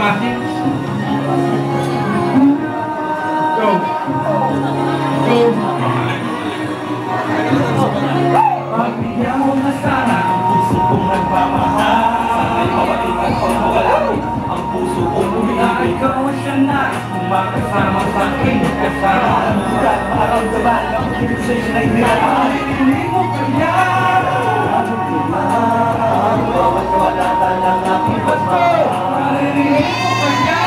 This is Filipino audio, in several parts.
Pasig. Go. Go. Pagbigyan mo na sana ang puso kong nagmamahal. Sana'y mawalitan pang mawala ang puso kong umiibig. Ikaw siya na makasama sa aking kasama. Maramdaman ang ibig sa'yo na inirapan. Hindi mo kaya ang bawat kawalatan ng aking pagmamahal. Hindi mo kaya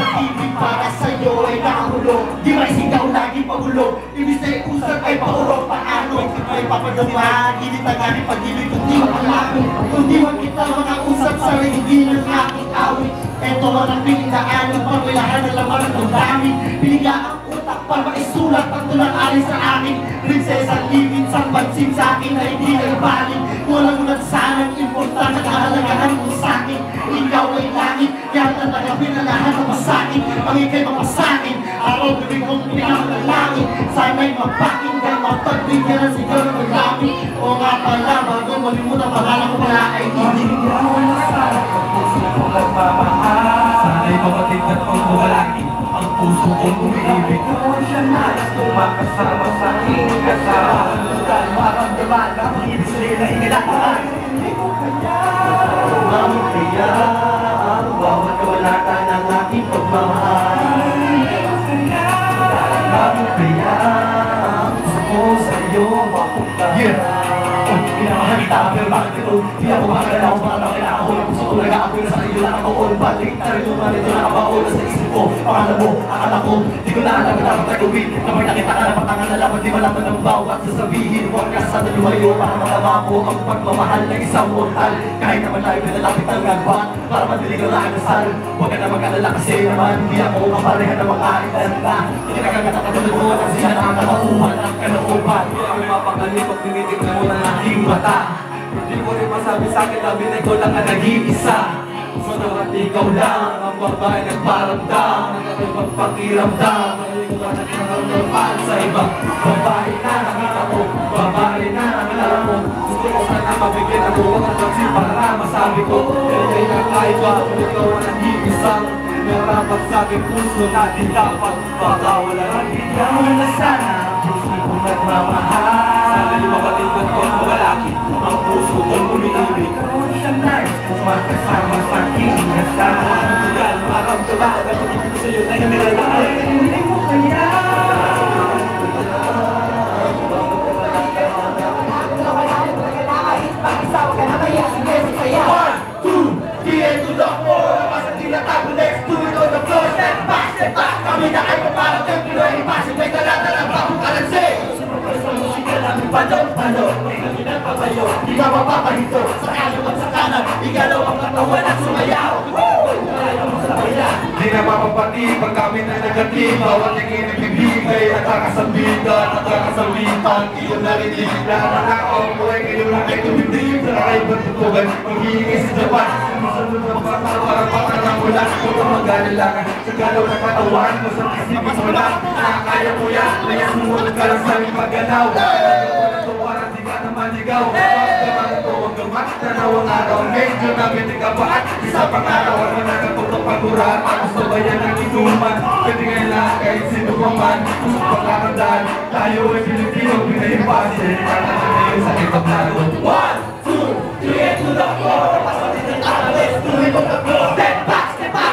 pag-ibig para sa'yo ay nakahulog. Di may sigaw, lagi pahulog. Ibig sa'y usap ay paurong. Paano ay papadama? Hindi tagani pag-ibig kung di makalapit. Kung di man kita makausap sa hindi ng aking awit. Eto ang pinindaan ng pangwilahan ng laman ng daming. Pinigla ang utak para maisulat ang tulang alis sa akin. Prinsesa living sa pansin sa akin na hindi nagbalik. Walang ulat sanang importante kahalagahan mo sa akin. Ikaw ay langit, kaya tatagapin na lahat ng masakin. Ang ikay mapasakin, araw-gabi kong pinakalalangin. Sana'y mapakinggan, mapagbigyan na sigaw ng malamig. O nga pala, bago malimutan, pangalan ko pala ay hindi. Ikaw na sana ang puso kong nagmamahal. Sana'y mapatignan pang mawalaki ang puso kong umiibig. Ikaw siya na makasama sa aking kasama. Maramdaman ang ibig sa'yo na inilakad. Hindi mo kaya Bakit kaya ang bawat kawalatan ng aking pagmamahal? Bakit kaya ang gusto ko sa'yo mapunta? Pinamahita pero bakit ito? Di ako makakalaw para kailangan ko ng puso ko. Nag-aapoy na sa iyo lang ako all balik. Tarito na rin nakabaon sa isip ko. Pangalan mo, akala ko, di ko na alam na dapat nagawin. Kapag nakita ka na patangan na laban, di malaman ng bawat sasabihin. Huwag ka sana lumayo para makama ko ang pagmamahal ng isang mortal. Kahit naman tayo pinalapit ng nagbat para madilig ang nakasal. Huwag ka na mag-alala kasi naman hindi ako kapareha na makailan na. Hindi ka kagatatatulad mo at siya nakakauhan ang kalooban. Hindi ako mapakalit pag tinitignan mo ng aking mata. Hindi mo rin masabi sa'kin labi na ikaw lang ang nag-iisa. At ikaw lang ang babae nagparamdam. Nakakibang pakiramdam. Hindi ko ka nagkakarapal sa ibang babae na nakita ko. Babae na nakilala mo. Gusto ko sana mabigyan ako ang pansin para masabi ko. Kaya na kahit ba kung ikaw ang nag-iisang narapat sa aking puso natin dapat pakawala. Ikaw na sana puso kong nagmamahal. Sana'y mapatignan ko ang mawalaki ang puso kong umiibig. Ikaw siya na makasama sa aking kasama. Tugal, maramdaman ang ibig sa'yo na inilalaman. Hindi mo kaya One, two, three, and to the four. Pasang tinatago, next to it on the floor. Step back, step back. Kami na ay paparating, Pinoy Pasig. May dala-dala bagong kalansi. Sa musika namin palo-palo. Kami na pabayo, di ka mapapahito. Sa kaliw at sa kanan, igalaw ang katawan at sumayaw. Ayaw mo sa bayan. di na mapapati pag kami na negative. Bawat yung inibibigay nakakasabitan, nakakasabitan. Iyong narinig na nakakaong buhay. Ngayon lang ay tumitig sa nakaibang tutugan. Maghihingi sa Japan. Masunod na bata para pakarang mula. Huwag kang mag-alilangan sa galaw ng katawan mo sa isipin mo lang. Nakakaya mo yan, kaya sumunod ka lang sa aming pagganaw. Parang di ka naman ligaw. Huwag gamat, tanawang araw. Medyo namin ikabaat. Isa pang araw ang managapag paguraan. Gusto ba yan ang inuman? Pwede ngayon lang kahit sino pa man. Gusto pagkakandaan. Tayo ay Pilipino, pinahipasin. Para na ngayon sa kitang lalo. 1, 2, 3, and to the four. Pasalit ang analis, tuloy kong nag-flow. Step back,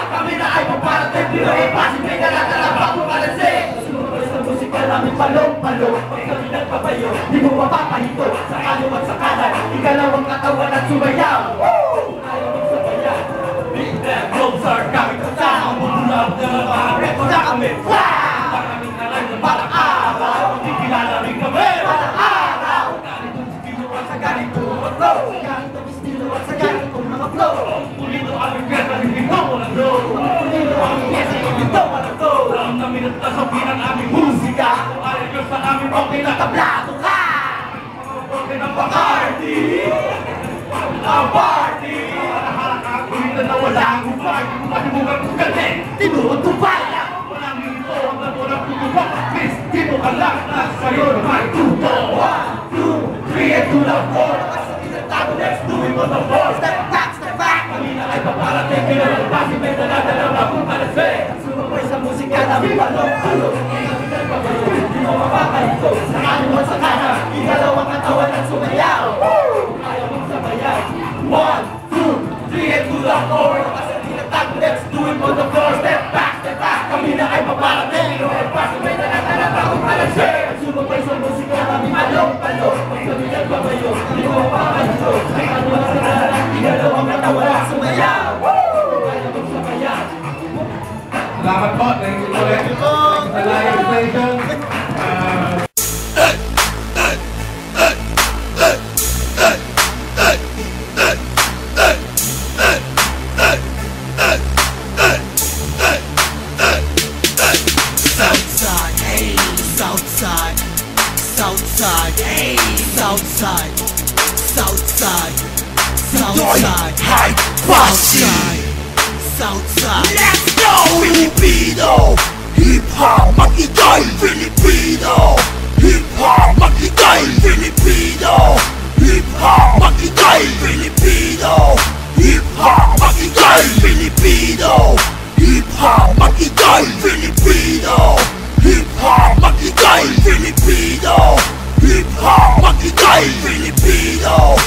kami na ay paparating. Pinoy Pasig, may dala-dala bagong kalansi. Sumunod sa musika namin palong-palong. Pag kami nagpapayo, di mo mapapahito. Sa kaliw at sa kanan, igalaw ang katawan at sumayaw. Ayaw mo sa bayan. Big Bang Globes are coming to town. Bumulab na maharap na kami. Maraming alam na parang araw. Hindi kilala rin kami. Parang araw. Ganito estilo at sa ganito mga flow. Ganito estilo at sa ganito mga flow. Pulito ang piyesa, hindi mo walang flow. Pulito ang piyesa, hindi mo walang flow. Alam namin at nasabi ng aming musika. Kung ayaw nyo sa aming okay na tablado ka. Okay na pa-party. Ang party. Kulitan na wala ang upay. Matimugan kong galing. Tinuod ko pala. Walang ito ang nabulang tutubak. Miss, di mo ka lang na sa'yo na may tuto. 1, 2, 3, and to the 4. Sumabay sa musika namin palong-palong. Hindi mo mapakalito sa kanuman sa kanan. Igalaw ang katawan at sumayaw. Ayaw mong sabayan. 1, 2, 3 and to the floor. Nakasali na tag, let's do it on the floor. Step back, kami na ay paparating. Pasabay na natatawag malasing. Sumabay sa musika namin palong-palong. Kami nagbabayo, hindi mo mapakalito sa kanuman sa kanan. Igalaw ang katawan at sumayaw. Ayaw mong sabayan. Salamat po. Thank you ulit. Sa live station. Southside, hey, Southside, Southside, hey, Southside, Southside, Southside, high Southside, Southside. Let's go! Filipino, hip hop, makikay Filipino, hip hop, makikay Filipino, hip hop, makikay Filipino, hip hop, makikay Filipino, hip hop, makikay Filipino, hip hop, makikay Filipino, hip hop, makikay Filipino.